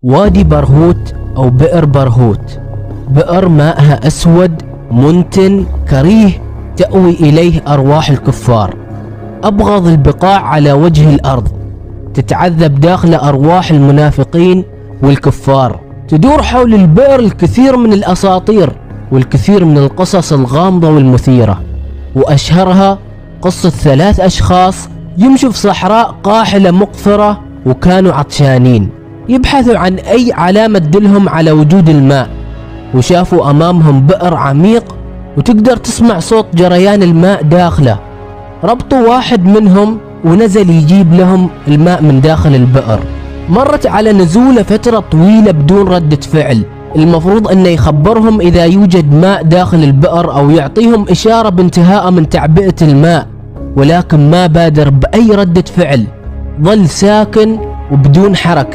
وادي برهوت أو بئر برهوت، بئر ماءها أسود منتن كريه تأوي إليه أرواح الكفار، أبغض البقاع على وجه الأرض، تتعذب داخل أرواح المنافقين والكفار. تدور حول البئر الكثير من الأساطير والكثير من القصص الغامضة والمثيرة، وأشهرها قصة 3 أشخاص يمشوا في صحراء قاحلة مقفرة وكانوا عطشانين، يبحثوا عن أي علامة تدلهم على وجود الماء، وشافوا أمامهم بئر عميق وتقدر تسمع صوت جريان الماء داخله. ربطوا واحد منهم ونزل يجيب لهم الماء من داخل البئر. مرت على نزوله فترة طويلة بدون ردة فعل، المفروض أنه يخبرهم إذا يوجد ماء داخل البئر أو يعطيهم إشارة بانتهاء من تعبئة الماء، ولكن ما بادر بأي ردة فعل، ظل ساكن وبدون حركة.